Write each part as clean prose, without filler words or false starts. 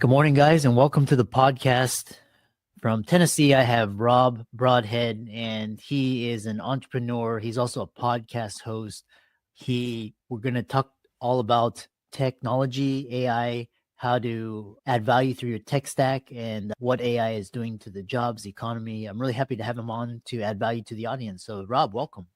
Good morning, guys, and welcome to the podcast. From Tennessee, I have Rob Broadhead, and he is an entrepreneur. He's also a podcast host. We're going to talk all about technology, AI, how to add value through your tech stack, and what AI is doing to the jobs economy. I'm really happy to have him on to add value to the audience. So, Rob, welcome.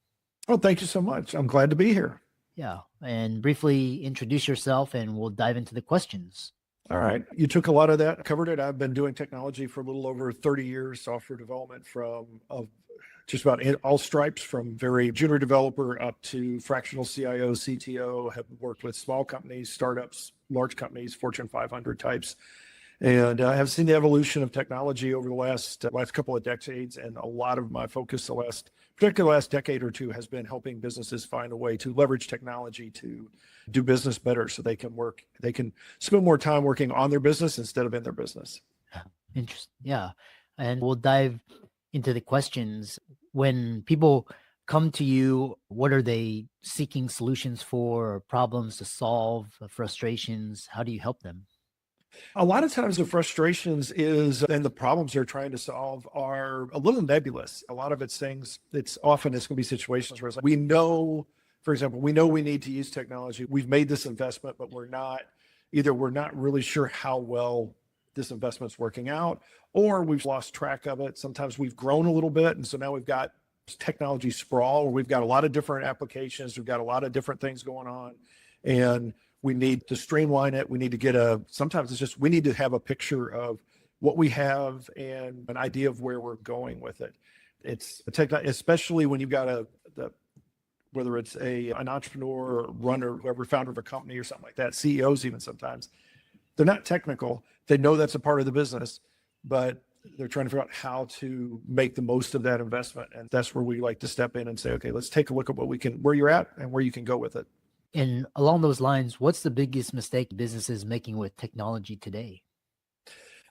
Oh, thank you so much. I'm glad to be here. Yeah, and briefly introduce yourself, and we'll dive into the questions. All right. You took a lot of that, covered it. I've been doing technology for a little over 30 years, software development from just about all stripes, from very junior developer up to fractional CIO, CTO, have worked with small companies, startups, large companies, Fortune 500 types. And I have seen the evolution of technology over the last couple of decades. And a lot of my focus particularly the last decade or two, has been helping businesses find a way to leverage technology to do business better so they can spend more time working on their business instead of in their business. Interesting. Yeah. And we'll dive into the questions. When people come to you, what are they seeking solutions for, or problems to solve, frustrations? How do you help them? A lot of times the frustrations and the problems they're trying to solve are a little nebulous. A lot of it's things, it's going to be situations where it's like, we know, for example, we know we need to use technology. We've made this investment, but we're not really sure how well this investment's working out, or we've lost track of it. Sometimes we've grown a little bit. And so now we've got technology sprawl, where we've got a lot of different applications. We've got a lot of different things going on, and we need to streamline it. We need to sometimes it's just, we need to have a picture of what we have and an idea of where we're going with it. It's a especially when you've got whether it's an entrepreneur or runner, whoever, founder of a company or something like that, CEOs even sometimes, they're not technical. They know that's a part of the business, but they're trying to figure out how to make the most of that investment. And that's where we like to step in and say, okay, let's take a look at where you're at and where you can go with it. And along those lines, what's the biggest mistake businesses making with technology today?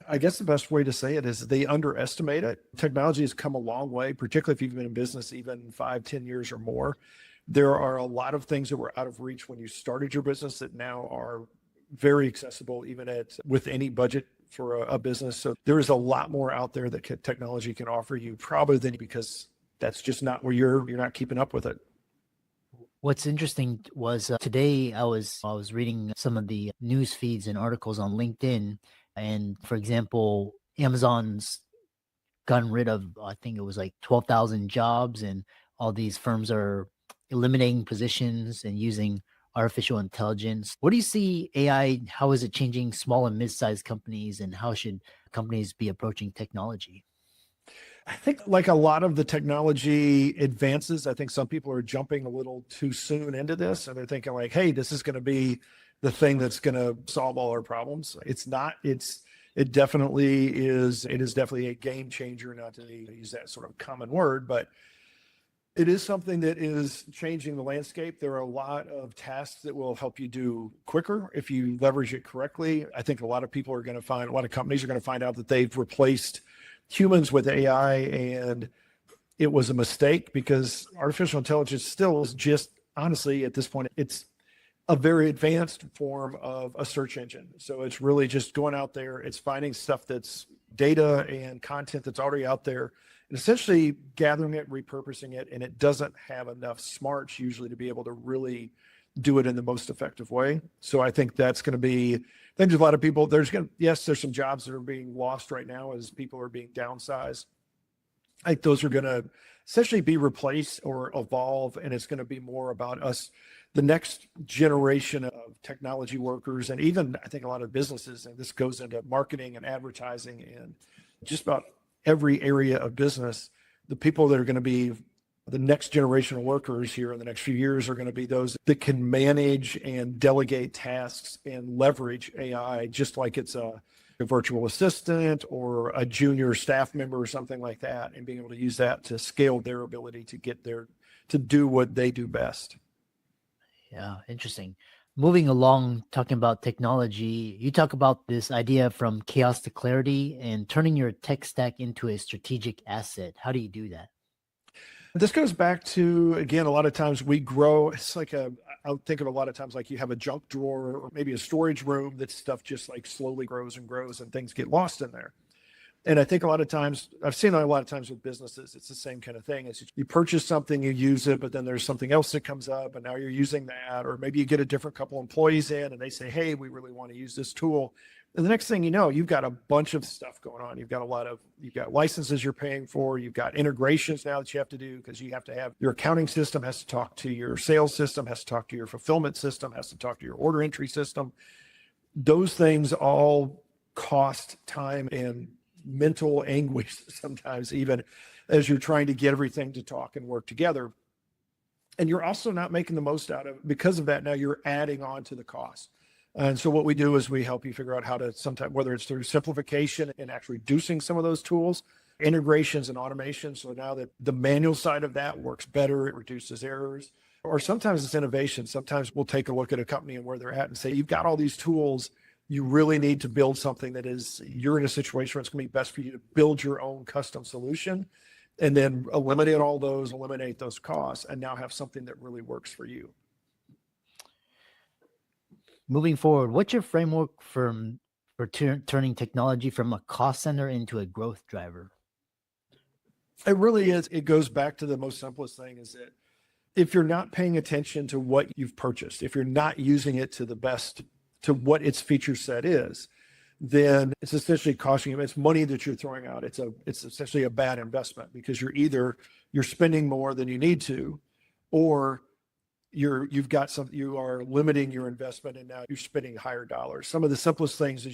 I guess the best way to say it is they underestimate it. Technology has come a long way, particularly if you've been in business even 5-10 years or more. There are a lot of things that were out of reach when you started your business that now are very accessible, even with any budget for a business. So there is a lot more out there that technology can offer you, probably because that's just not where you're not keeping up with it. What's interesting was today I was reading some of the news feeds and articles on LinkedIn, and for example, Amazon's gotten rid of, I think it was like 12,000 jobs, and all these firms are eliminating positions and using artificial intelligence. What do you see AI? How is it changing small and mid-sized companies, and how should companies be approaching technology? I think like a lot of the technology advances, I think some people are jumping a little too soon into this, and they're thinking like, hey, this is going to be the thing that's going to solve all our problems. It's not. It definitely is. It is definitely a game changer, not to use that sort of common word, but it is something that is changing the landscape. There are a lot of tasks that will help you do quicker if you leverage it correctly. I think a lot of companies are going to find out that they've replaced humans with AI, and it was a mistake, because artificial intelligence still is just, honestly, at this point, it's a very advanced form of a search engine. So it's really just going out there, it's finding stuff that's data and content that's already out there, and essentially gathering it, repurposing it, and it doesn't have enough smarts usually to be able to really do it in the most effective way. So I think that's going to be, I think there's a lot of people, there's some jobs that are being lost right now as people are being downsized. I think those are going to essentially be replaced or evolve, and it's going to be more about us, the next generation of technology workers, and even I think a lot of businesses, and this goes into marketing and advertising and just about every area of business. The people that are going to be the next generation of workers here in the next few years are going to be those that can manage and delegate tasks and leverage AI, just like it's a virtual assistant or a junior staff member or something like that, and being able to use that to scale their ability to do what they do best. Yeah, interesting. Moving along, talking about technology, you talk about this idea from chaos to clarity and turning your tech stack into a strategic asset. How do you do that? This goes back to, again, a lot of times we grow. It's like I I think of a lot of times like you have a junk drawer or maybe a storage room that stuff just like slowly grows and grows and things get lost in there. And I think a lot of times, I've seen a lot of times with businesses, it's the same kind of thing. Is you purchase something, you use it, but then there's something else that comes up and now you're using that. Or maybe you get a different couple employees in and they say, hey, we really want to use this tool. And the next thing you know, you've got a bunch of stuff going on. You've got licenses you're paying for. You've got integrations now that you have to do because you have to have your accounting system has to talk to your sales system, has to talk to your fulfillment system, has to talk to your order entry system. Those things all cost time and mental anguish sometimes, even as you're trying to get everything to talk and work together. And you're also not making the most out of it. Because of that, now you're adding on to the cost. And so what we do is we help you figure out how to sometimes, whether it's through simplification and actually reducing some of those tools, integrations and automation. So now that the manual side of that works better, it reduces errors. Or sometimes it's innovation. Sometimes we'll take a look at a company and where they're at and say, you've got all these tools. You really need to build something that is, you're in a situation where it's going to be best for you to build your own custom solution and then eliminate those costs and now have something that really works for you. Moving forward, what's your framework for turning technology from a cost center into a growth driver? It really is. It goes back to the most simplest thing is that if you're not paying attention to what you've purchased, if you're not using it to the best, to what its feature set is, then it's essentially costing you. It's money that you're throwing out. It's essentially a bad investment because you're spending more than you need to, or you are limiting your investment and now you're spending higher dollars. Some of the simplest things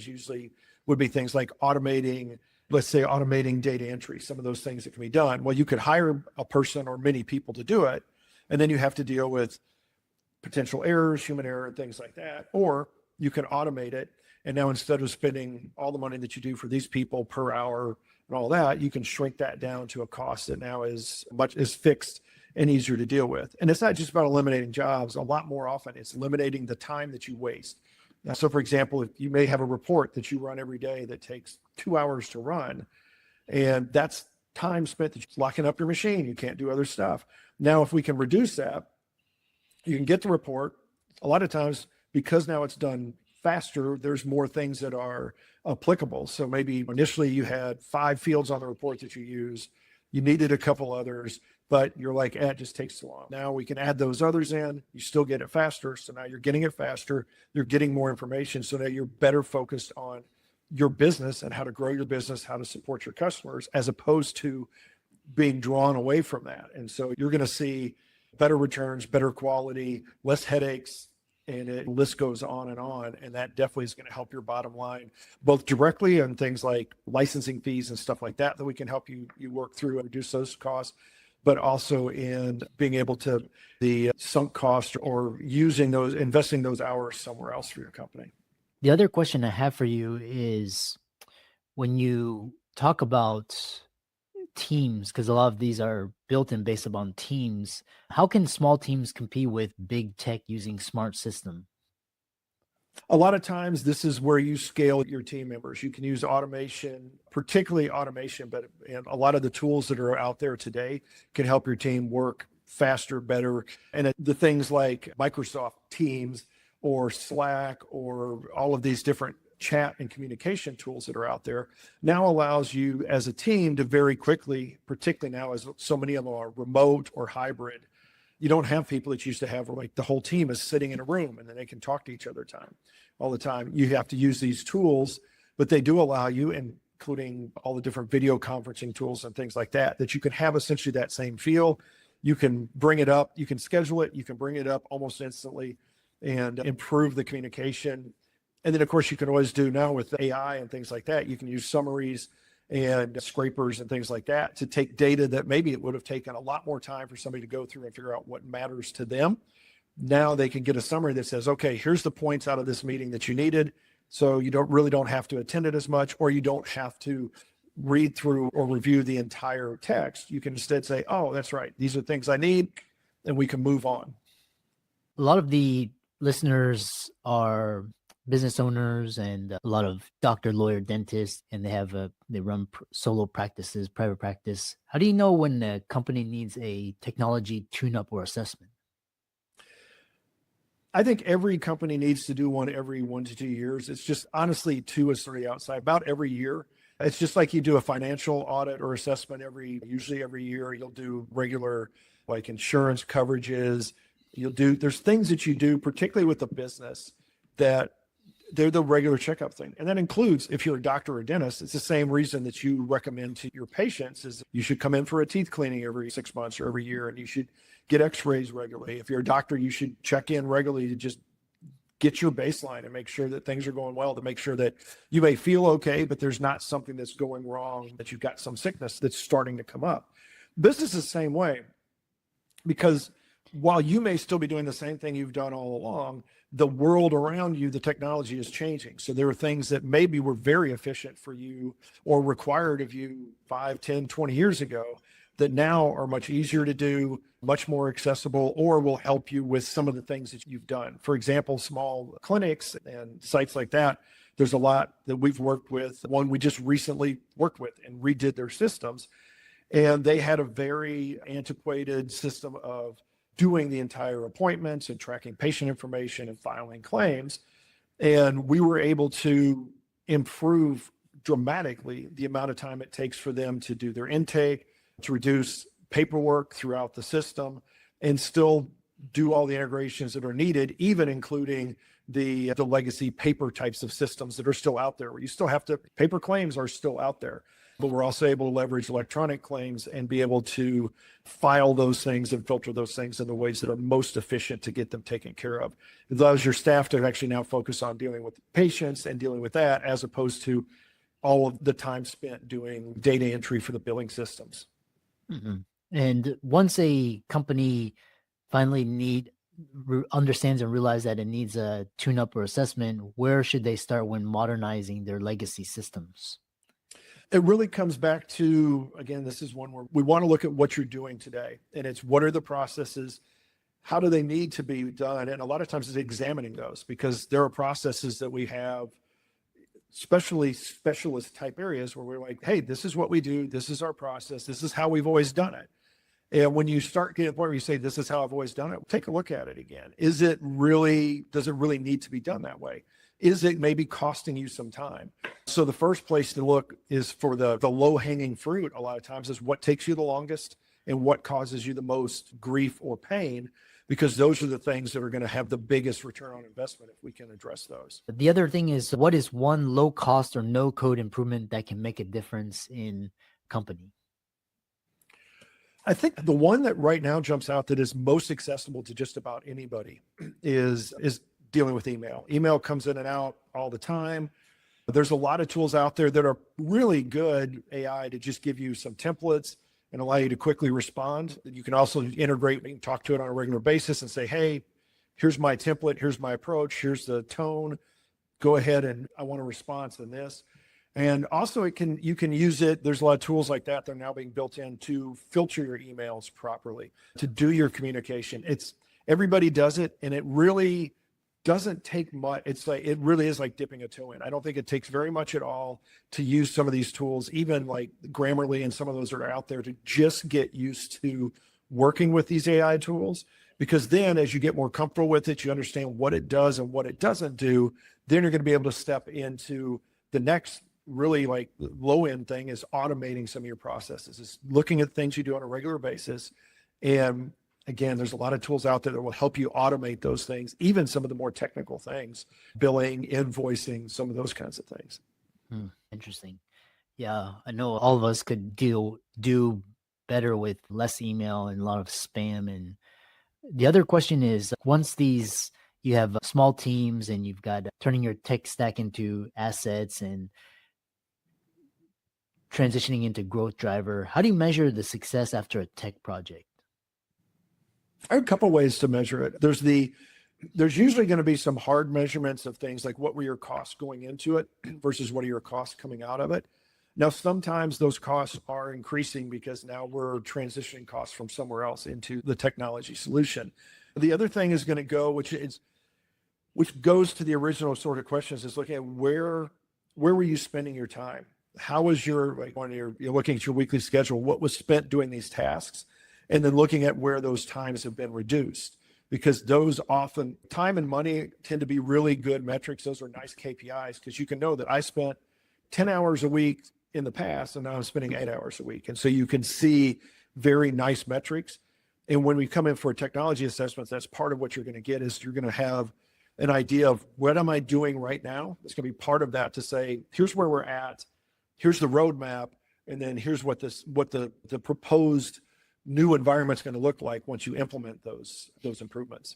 would be things like automating data entry, some of those things that can be done. Well, you could hire a person or many people to do it, and then you have to deal with potential errors, human error, and things like that. Or you can automate it. And now instead of spending all the money that you do for these people per hour and all that, you can shrink that down to a cost that now is fixed and easier to deal with. And it's not just about eliminating jobs. A lot more often, it's eliminating the time that you waste. So for example, if you may have a report that you run every day that takes 2 hours to run, and that's time spent that you're locking up your machine. You can't do other stuff. Now, if we can reduce that, you can get the report. A lot of times, because now it's done faster, there's more things that are applicable. So maybe initially you had 5 fields on the report that you use. You needed a couple others, but you're like, it just takes too long. Now we can add those others in. You still get it faster. So now you're getting it faster. You're getting more information. So now you're better focused on your business and how to grow your business, how to support your customers, as opposed to being drawn away from that. And so you're going to see better returns, better quality, less headaches, and the list goes on. And that definitely is going to help your bottom line, both directly on things like licensing fees and stuff like that we can help you work through and reduce those costs, but also in being able to the sunk cost or investing those hours somewhere else for your company. The other question I have for you is when you talk about teams, because a lot of these are built and based upon teams, how can small teams compete with big tech using smart system? A lot of times this is where you scale your team members. You can use automation, particularly automation, and a lot of the tools that are out there today can help your team work faster, better. And the things like Microsoft Teams or Slack or all of these different chat and communication tools that are out there now allows you as a team to very quickly, particularly now as so many of them are remote or hybrid, you don't have people that you used to have where like the whole team is sitting in a room and then they can talk to each other all the time. You have to use these tools, but they do allow you, including all the different video conferencing tools and things like that you can have essentially that same feel. You can bring it up, you can schedule it, you can bring it up almost instantly and improve the communication. And then of course you can always do now with AI and things like that, you can use summaries and scrapers and things like that to take data that maybe it would have taken a lot more time for somebody to go through and figure out what matters to them. Now they can get a summary that says, okay, here's the points out of this meeting that you needed. So you don't have to attend it as much, or you don't have to read through or review the entire text. You can instead say, oh, that's right, these are things I need, and we can move on. A lot of the listeners are business owners and a lot of doctor, lawyer, dentist, and they run solo practices, private practice. How do you know when a company needs a technology tune-up or assessment? I think every company needs to do one every 1 to 2 years. It's just honestly 2 is sort of outside, about every year. It's just like you do a financial audit or assessment usually every year. You'll do regular like insurance coverages. There's things that you do, particularly with the business, that they're the regular checkup thing. And that includes, if you're a doctor or a dentist, it's the same reason that you recommend to your patients is you should come in for a teeth cleaning every 6 months or every year, and you should get x-rays regularly. If you're a doctor, you should check in regularly to just get your baseline and make sure that things are going well, to make sure that you may feel okay, but there's not something that's going wrong, that you've got some sickness that's starting to come up. Business is the same way, because while you may still be doing the same thing you've done all along, the world around you, the technology is changing. So there are things that maybe were very efficient for you or required of you 5, 10, 20 years ago that now are much easier to do, much more accessible, or will help you with some of the things that you've done. For example, small clinics and sites like that, there's a lot that we've worked with. One we just recently worked with and redid their systems. And they had a very antiquated system of doing the entire appointments and tracking patient information and filing claims. And we were able to improve dramatically the amount of time it takes for them to do their intake, to reduce paperwork throughout the system, and still do all the integrations that are needed, even including the legacy paper types of systems that are still out there, where you still have to, paper claims are still out there. But we're also able to leverage electronic claims and be able to file those things and filter those things in the ways that are most efficient to get them taken care of. It allows your staff to actually now focus on dealing with patients and dealing with that, as opposed to all of the time spent doing data entry for the billing systems. Mm-hmm. And once a company finally understands and realizes that it needs a tune-up or assessment, where should they start when modernizing their legacy systems? It really comes back to, again, this is one where we want to look at what you're doing today. And it's, what are the processes? How do they need to be done? And a lot of times it's examining those, because there are processes that we have, especially specialist type areas, where we're like, hey, this is what we do. This is our process. This is how we've always done it. And when you start getting to the point where you say, this is how I've always done it, take a look at it again. Does it really need to be done that way? Is it maybe costing you some time? So the first place to look is for the low hanging fruit. A lot of times is what takes you the longest and what causes you the most grief or pain, because those are the things that are going to have the biggest return on investment if we can address those. The other thing is, what is one low cost or no code improvement that can make a difference in company? I think the one that right now jumps out that is most accessible to just about anybody is dealing with email. Email comes in and out all the time. There's a lot of tools out there that are really good AI to just give you some templates and allow you to quickly respond. You can also integrate and talk to it on a regular basis and say, hey, here's my template, here's my approach, here's the tone. Go ahead and I want a response in this. And also you can use it. There's a lot of tools like that. They're now being built in to filter your emails properly, to do your communication. Everybody does it, and it really doesn't take much. It really is like dipping a toe in. I don't think it takes very much at all to use some of these tools, even like Grammarly and some of those that are out there, to just get used to working with these AI tools. Because then as you get more comfortable with it, you understand what it does and what it doesn't do, then you're going to be able to step into the next really like low end thing, is automating some of your processes, is looking at things you do on a regular basis. And again, there's a lot of tools out there that will help you automate those things, even some of the more technical things, billing, invoicing, some of those kinds of things. Interesting. Yeah, I know all of us could do better with less email and a lot of spam. And the other question is, once you have small teams and you've got turning your tech stack into assets and transitioning into growth driver, how do you measure the success after a tech project? I have a couple ways to measure it. There's usually going to be some hard measurements of things like, what were your costs going into it versus what are your costs coming out of it. Now, sometimes those costs are increasing because now we're transitioning costs from somewhere else into the technology solution. The other thing is going to go, which goes to the original sort of questions, is looking at where were you spending your time? How was when you're looking at your weekly schedule, what was spent doing these tasks? And then looking at where those times have been reduced. because those often, time and money tend to be really good metrics. Those are nice KPIs because you can know that I spent 10 hours a week in the past and now I'm spending 8 hours a week. And so you can see very nice metrics. And when we come in for technology assessments, that's part of what you're going to get is you're going to have an idea of what am I doing right now? It's going to be part of that to say, here's where we're at, here's the roadmap, and then here's what the proposed new environment's going to look like once you implement those improvements.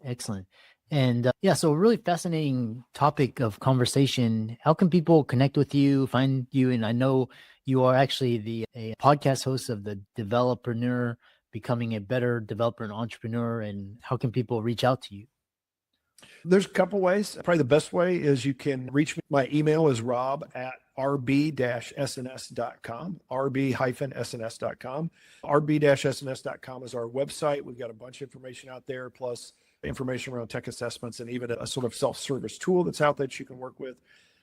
Excellent. And yeah, so a really fascinating topic of conversation. How can people connect with you, find you? And I know you are actually a podcast host of the Developerpreneur, becoming a better developer and entrepreneur. And how can people reach out to you? There's a couple ways. Probably the best way is you can reach me. My email is rob@rb-sns.com, rb-sns.com. rb-sns.com is our website. We've got a bunch of information out there, plus information around tech assessments and even a sort of self-service tool that's out there that you can work with.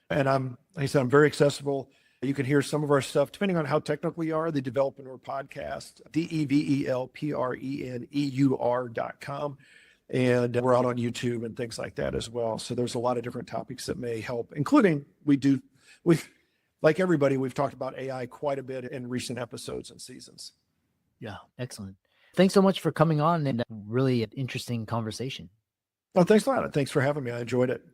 And like I said, I'm very accessible. You can hear some of our stuff, depending on how technical you are, the Developerpreneur podcast, develpreneur.com. And we're out on YouTube and things like that as well. So there's a lot of different topics that may help, including like everybody, we've talked about AI quite a bit in recent episodes and seasons. Yeah, excellent. Thanks so much for coming on and really an interesting conversation. Oh, thanks a lot. Thanks for having me. I enjoyed it.